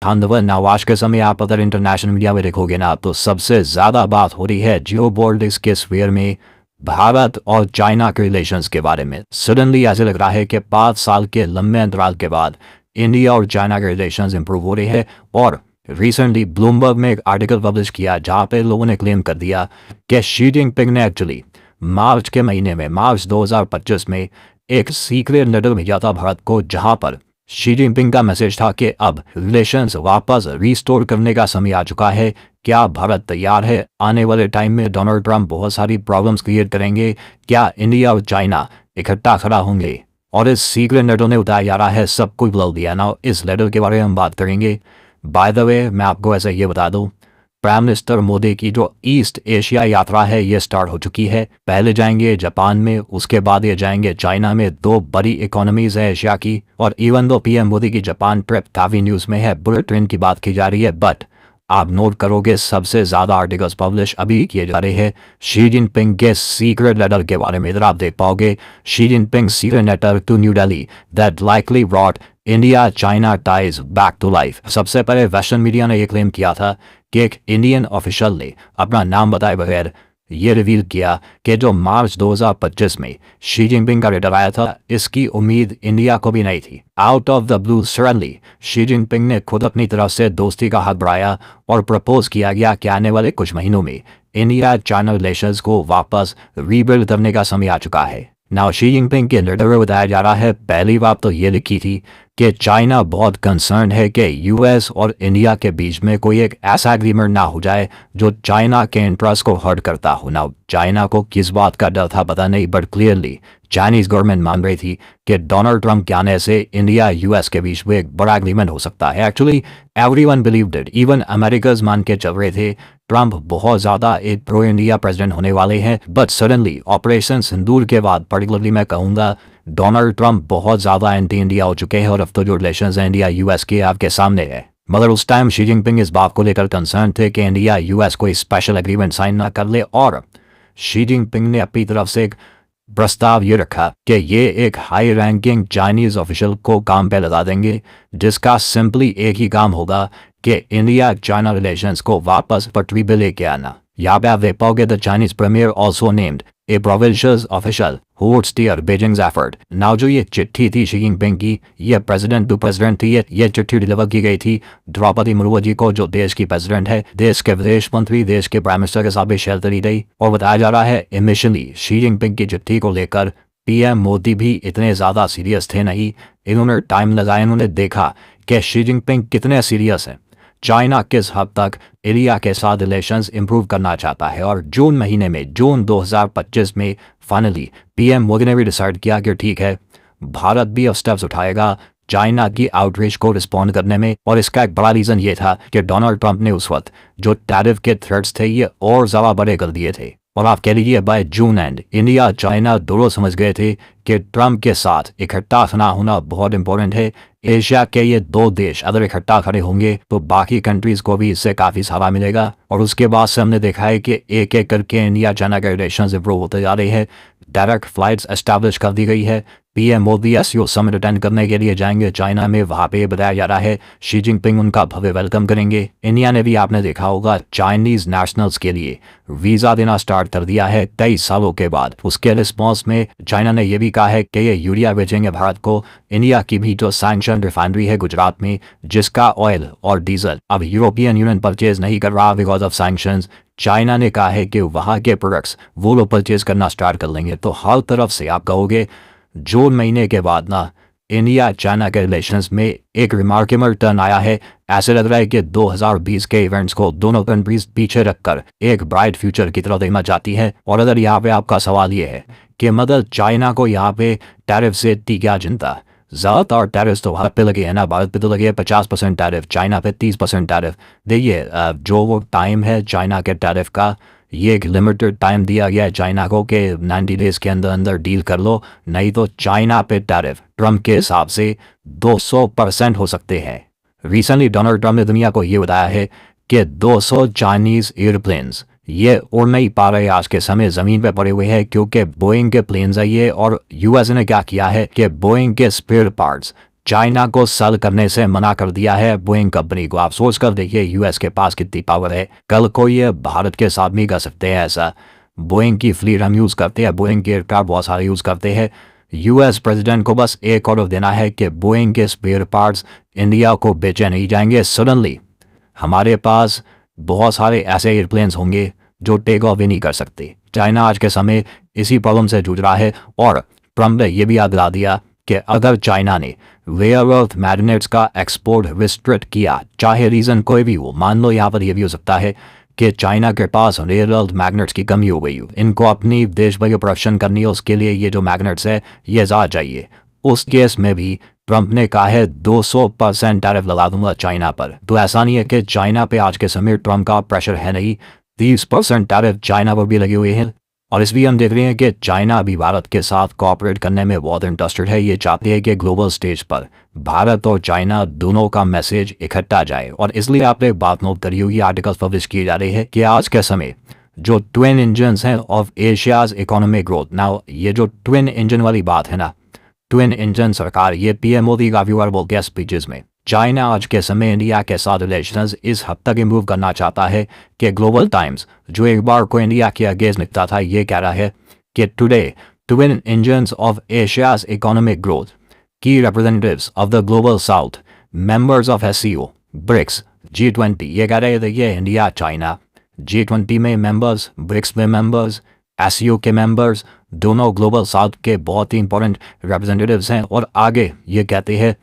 खानदवर नवाज के समय आप अगर इंटरनेशनल मीडिया में देखोगे ना तो सबसे ज्यादा बात हो रही है जियो पॉलिटिक्स के स्फीयर में भारत और चाइना के रिलेशंस के बारे में। सडनली ऐसे लग रहा है कि 5 साल के लंबे अंतराल के बाद इंडिया और चाइना के रिलेशंस इंप्रूव हो रहे हैं। और रिसेंटली ब्लूमबर्ग में एक आर्टिकल पब्लिश किया जहां पे लोगों ने क्लेम कर दिया कि शी जिनपिंग ने एक्चुअली मार्च के महीने में मार्च 2025 में एक सीक्रेट लेटर भेजा था भारत को, जहां पर शी जिनपिंग का मैसेज था कि अब रिलेशंस वापस रिस्टोर करने का समय आ चुका है। क्या भारत तैयार है? आने वाले टाइम में डोनाल्ड ट्रंप बहुत सारी प्रॉब्लम्स क्रिएट करेंगे। क्या इंडिया और चाइना इकट्ठा खड़ा होंगे? और इस सीक्रेट लेटर ने उतारा जा रहा है सब कुछ बोल दिया ना। इस लेटर के बारे में हम बात करेंगे। बाय द वे मैं आपको ऐसा ये बता दूं, प्राइम मिनिस्टर मोदी की जो ईस्ट एशिया यात्रा है ये स्टार्ट हो चुकी है। पहले जाएंगे जापान में, उसके बाद ये जाएंगे चाइना में। दो बड़ी इकोनॉमीज है एशिया की। और इवन दो पीएम मोदी की जापान ट्रिप काफी न्यूज में है, बुलेट ट्रेन की बात की जा रही है, बट आप नोट करोगे सबसे ज्यादा आर्टिकल्स पब्लिश अभी किए जा रहे हैं शी जिनपिंग के सीक्रेट लेटर के बारे में। इधर आप देख पाओगे Xi Jinping secret letter to New Delhi that likely brought India China ties back to life. सबसे पहले वेस्टर्न मीडिया ने यह क्लेम किया था कि एक इंडियन ऑफिशियल ने अपना नाम बताए बगैर ये रिवील किया कि जो मार्च 2025 में शी जिनपिंग का लेटर आया था इसकी उम्मीद इंडिया को भी नहीं थी। Out of the blue suddenly Xi Jinping ने खुद अपनी तरफ से दोस्ती का हाथ बढ़ाया और प्रपोज किया गया कि आने वाले कुछ महीनों में इंडिया चाइना रिलेशंस को वापस रीबिल्ड करने का समय आ चुका है। नाउ शी जिनपिंग के लेटर में बताया जा रहा है पहली बात तो ये लिखी थी कि चाइना बहुत कंसर्न है कि यूएस और इंडिया के बीच में कोई एक ऐसा एग्रीमेंट ना हो जाए जो चाइना के इंटरेस्ट को हर्ट करता हो। ना चाइना को किस बात का डर था पता नहीं, बट क्लियरली चाइनीज गवर्नमेंट मान रही थी कि डोनाल्ड ट्रंप के आने से इंडिया यूएस के बीच में एक बड़ा एग्रीमेंट हो सकता है। Actually everyone believed it, even Americans मान के चल रहे थे ट्रंप बहुत ज्यादा एक प्रो इंडिया प्रेसिडेंट होने वाले हैं। बट सडनली ऑपरेशन सिंदूर के बाद पर्टिकुलरली मैं कहूंगा डोनाल्ड ट्रंप बहुत ज्यादा एंटी इंडिया हो चुके हैं और अब तो जो रिलेशन है इंडिया यूएस के आपके सामने है। मगर उस टाइम शी जिनपिंग इस बात को लेकर कंसर्न थे कि इंडिया यूएस कोई स्पेशल एग्रीमेंट साइन ना कर ले। और शी जिनपिंग ने अपनी तरफ से एक प्रस्ताव ये रखा कि ये एक हाई रैंकिंग चाइनीज ऑफिशियल को काम पे लगा देंगे जिसका सिंपली एक ही काम होगा कि इंडिया चाइना रिलेशंस को वापस पटरी पे लेके आना। यहाँ पे आप देख पाओगे the Chinese premier also named a provincial official who would steer Beijing's effort। Now जो ये चिट्ठी थी शी जिनपिंग की, ये प्रेसिडेंट टू प्रेसिडेंट थी। ये चिट्ठी डिलीवर की गई थी द्रौपदी मुर्मू जी को जो देश की प्रेसिडेंट है, देश के विदेश मंत्री, देश के प्राइम मिनिस्टर के साथ भी शेयर करी गई। और बताया जा रहा है इनिशियली शी जिनपिंग की चिट्ठी को लेकर पीएम मोदी भी इतने ज्यादा सीरियस थे नहीं। इन्होंने टाइम लगाया, इन्होंने देखा कि शी जिनपिंग कितने सीरियस हैं, चाइना किस हद तक इंडिया के साथ रिलेशंस इंप्रूव करना चाहता है। और जून महीने में जून 2025 में फाइनली पीएम मोदी ने भी डिसाइड किया कि ठीक है भारत भी अब स्टेप्स उठाएगा चाइना की आउटरीच को रिस्पॉन्ड करने में। और इसका एक बड़ा रीजन ये था कि डोनाल्ड ट्रंप ने उस वक्त जो टैरिफ के थ्रेट्स थे ये और ज्यादा बड़े कर दिए थे। और आप कह लीजिए by June and India China दोनों समझ गए थे कि ट्रंप के साथ इकट्ठा खड़ा होना बहुत इंपॉर्टेंट है। एशिया के ये दो देश अगर इकट्ठा खड़े होंगे तो बाकी कंट्रीज को भी इससे काफी सहारा मिलेगा। और उसके बाद से हमने देखा है कि एक एक करके इंडिया चाइना के रिलेशंस इंप्रूव होते जा रहे हैं। डायरेक्ट फ्लाइट्स एस्टैब्लिश कर दी गई है। PM Modi SCO summit attend करने के लिए जाएंगे चाइना में। वहां पे बताया जा रहा है शी जिनपिंग उनका भव्य वेलकम करेंगे। इंडिया ने भी आपने देखा होगा चाइनीज नेशनल्स के लिए वीजा देना स्टार्ट कर दिया है 23 सालों के बाद। उसके रिस्पॉन्स में चाइना ने यह भी कहा है कि ये यूरिया बेचेंगे भारत को। इंडिया की भी जो सैंक्शन रिफाइनरी है गुजरात में जिसका ऑयल और डीजल अब यूरोपियन यूनियन परचेज नहीं कर रहा बिकॉज ऑफ सैंक्शंस, चाइना ने कहा है कि वहां के प्रोडक्ट्स वो लोग परचेज करना स्टार्ट कर लेंगे। तो हर तरफ से आप कहोगे जून महीने के बाद ना इंडिया चाइना के रिलेशंस में एक रिमार्केबल टर्न आया है। ऐसे लग रहा है कि 2020 के इवेंट्स को दोनों कंट्रीज पीछे रखकर एक ब्राइट फ्यूचर की तरफ देखना चाहती है। और अगर यहाँ पे आपका सवाल ये है कि मतलब चाइना को यहाँ पे टैरिफ से इतनी क्या चिंता, ज़्यादातर टैरिफ तो भारत पे लगे हैं ना। भारत पे तो लगे 50% टैरिफ, चाइना पे 30% टैरिफ। देखिए जो वो टाइम है चाइना के टैरिफ का, ये एक लिमिटेड टाइम दिया गया है चाइना को कि 90 डेज के अंदर अंदर डील कर लो, नहीं तो चाइना पे टैरिफ ट्रंप के हिसाब से 200% हो सकते हैं। रिसेंटली डोनाल्ड ट्रंप ने दुनिया को ये बताया है कि 200 चाइनीज एयरप्लेन्स ये उड़ नहीं पा रहे आज के समय, जमीन पे पड़े हुए हैं क्योंकि बोइंग के प्लेन्स है ये। और यूएस ने क्या किया है कि बोइंग के स्पेयर पार्ट्स चाइना को सेल करने से मना कर दिया है बोइंग कंपनी को। आप सोच कर देखिए यूएस के पास कितनी पावर है, कल को ये भारत के साथ भी कर सकते हैं ऐसा। बोइंग की फ्लीट हम यूज़ करते हैं, बोइंग के एयरक्राफ्ट बहुत सारे यूज़ करते हैं। यूएस प्रेसिडेंट को बस एक ऑर्डर देना है कि बोइंग के स्पेयर पार्ट्स इंडिया को बेचे नहीं जाएंगे। सडनली हमारे पास बहुत सारे ऐसे एयरप्लेन्स होंगे जो टेक ऑफ ही नहीं कर सकते। चाइना आज के समय इसी प्रॉब्लम से जूझ रहा है और ट्रम्प ने यह भी याद दिला दिया कि अगर चाइना ने रेयर अर्थ मैग्नेट्स का एक्सपोर्ट रिस्ट्रिक्ट किया, चाहे रीज़न कोई भी हो, मान लो यहाँ पर यह भी हो सकता है कि चाइना के पास रेयर अर्थ मैग्नेट्स की कमी हो गई हो, इनको अपनी देश भर की प्रोडक्शन करनी है, उसके लिए ये जो मैग्नेट्स है ये ज़्यादा चाहिए। उस केस में भी ट्रंप ने कहा है 200% टैरिफ लगा दूंगा चाइना पर। तो ऐसा नहीं है कि चाइना पे आज के समय ट्रंप का प्रेशर है नहीं, 30% टैरिफ चाइना पर भी लगे हुए हैं। और इसलिए हम देख रहे हैं कि चाइना अभी भारत के साथ कोऑपरेट करने में बहुत इंटरेस्टेड है। ये चाहते हैं कि ग्लोबल स्टेज पर भारत और चाइना दोनों का मैसेज इकट्ठा जाए। और इसलिए आपने एक बात नोट करी होगी, आर्टिकल्स पब्लिश किए जा रहे हैं कि आज के समय जो ट्विन इंजन हैं ऑफ एशियाज इकोनॉमिक ग्रोथ, ना ये जो ट्विन इंजन वाली बात है ना, ट्विन इंजन सरकार, ये पीएम मोदी काफी बार बोलते हैं स्पीचेस में। चाइना आज के समय इंडिया के साथ रिलेशंस इस हद तक इम्प्रूव करना चाहता है कि ग्लोबल टाइम्स जो एक बार को इंडिया के अगेंस्ट निकला था, ये कह रहा है कि today twin engines of Asia's economic growth, key representatives of the global south, members of SCO, BRICS, G20, ये कह रहे थे ये इंडिया चाइना G20 में मेंबर्स, ब्रिक्स में मेंबर्स, एससीओ के मेंबर्स, दोनों ग्लोबल साउथ के बहुत ही इंपॉर्टेंट रिप्रेजेंटेटिव्स हैं। और आगे ये कहते हैं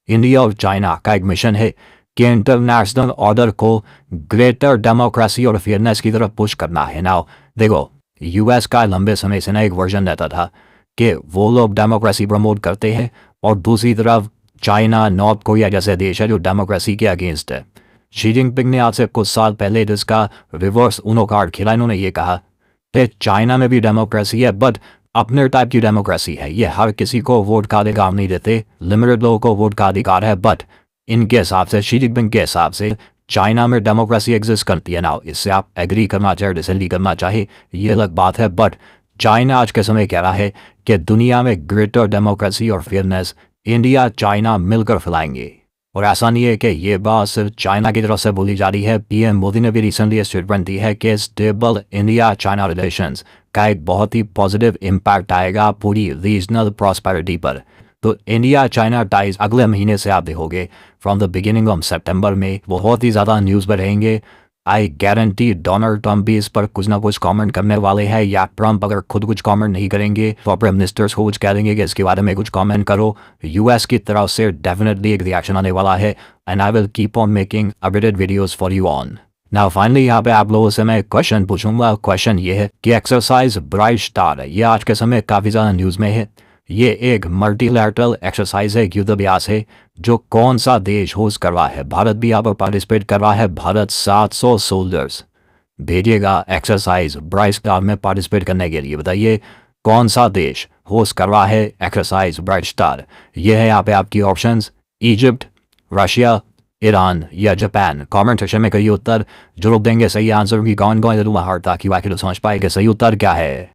इंडिया और चाइना का एक मिशन है कि इंटरनेशनल ऑर्डर को ग्रेटर डेमोक्रेसी और फेयरनेस की तरफ पुश करना है। नाउ देखो, यूएस का लंबे समय से ना एक वर्जन रहता था कि वो लोग डेमोक्रेसी प्रमोट करते हैं और दूसरी तरफ चाइना, नॉर्थ कोरिया जैसे देश है जो डेमोक्रेसी के अगेंस्ट है। शी जिनपिंग ने आज से कुछ साल पहले जिसका रिवर्स ऊनो कार्ड खेला, इन्होंने ये कहा कि चाइना में भी डेमोक्रेसी है बट अपने टाइप की डेमोक्रेसी है, ये हर किसी को वोट का अधिकार नहीं देते, लिमिटेड लोगों को वोट का अधिकार है। बट इनके हिसाब से, शी जिनपिंग के हिसाब से, चाइना में डेमोक्रेसी एग्जिस्ट करती है। ना इससे आप एग्री करना चाहे डिसएग्री करना चाहे ये अलग बात है, बट चाइना आज के समय कह रहा है कि दुनिया में ग्रेटर डेमोक्रेसी और फेयरनेस इंडिया चाइना मिलकर फैलाएंगे। और ऐसा नहीं है कि ये बात सिर्फ चाइना की तरफ से बोली जा रही है, पीएम मोदी ने भी रिसेंटली स्टेटमेंट दी है कि स्टेबल इंडिया चाइना रिलेशंस का एक बहुत ही पॉजिटिव इम्पैक्ट आएगा पूरी रीजनल प्रॉस्पेरिटी पर। तो इंडिया चाइना टाइज अगले महीने से आप देखोगे फ्रॉम द बिगिनिंग ऑफ सितंबर में बहुत ही ज़्यादा न्यूज़ पर रहेंगे। आई गारंटी डोनाल्ड ट्रंप भी इस पर कुछ ना कुछ कमेंट करने वाले हैं, या ट्रंप अगर खुद कुछ कमेंट नहीं करेंगे तो प्राइम मिनिस्टर्स को कुछ कह देंगे कि इसके बारे में कुछ कमेंट करो। यूएस की तरफ से डेफिनेटली एक रिएक्शन आने वाला है and I will keep on making updated videos for you on. Now finally यहाँ पे आप लोगों से मैं एक क्वेश्चन पूछूंगा। क्वेश्चन ये है कि एक्सरसाइज ब्राइट स्टार है, ये आज के समय काफ़ी ज़्यादा न्यूज़ में है। ये एक मल्टीलैटरल एक्सरसाइज है, युद्धाभ्यास है, जो कौन सा देश होस्ट कर रहा है? भारत भी यहाँ पर पार्टिसिपेट कर रहा है। भारत 700 सोल्जर्स भेजेगा एक्सरसाइज ब्राइट स्टार में पार्टिसिपेट करने के लिए। बताइए कौन सा देश होस्ट कर रहा है एक्सरसाइज ब्राइट स्टार? ये है यहाँ पे आपकी ऑप्शंस, इजिप्ट, रशिया, ईरान या जापान। कमेंट सेक्शन में करिए उत्तर, जो लोग देंगे सही आंसर की कौन कौन जरूर ताकि वाकई समझ पाए कि सही उत्तर क्या है।